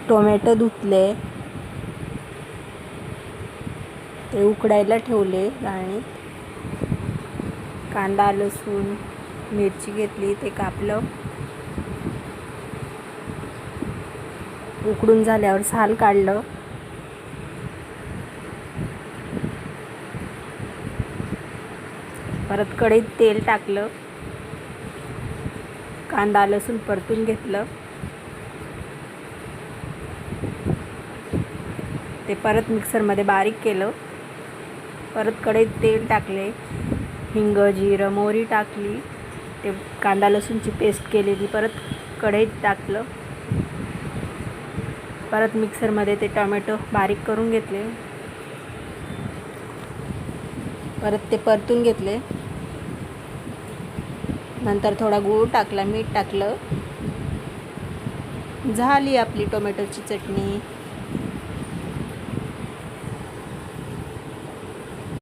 Tomato धुतले, ते उकडायला ठेवले गाळणीत. कांदा लसूण मिरची घेतली, ते कापलं. उकडून झाल्यावर साल काढलं. परत कढईत तेल टाकलं, कांदा लसूण परतून घेतलं. ते परत मिक्सरमध्ये बारीक केलं. परत कढईत तेल टाकले, हिंग जिरं मोहरी टाकली. ते कांदा लसूणची पेस्ट केलेली परत कढईत टाकलं. परत मिक्सरमध्ये ते टोमॅटो बारीक करून घेतले. परत ते परतून घेतले. नंतर थोडा गूळ टाकला, मीठ टाकलं. झाली आपली टोमॅटोची चटणी.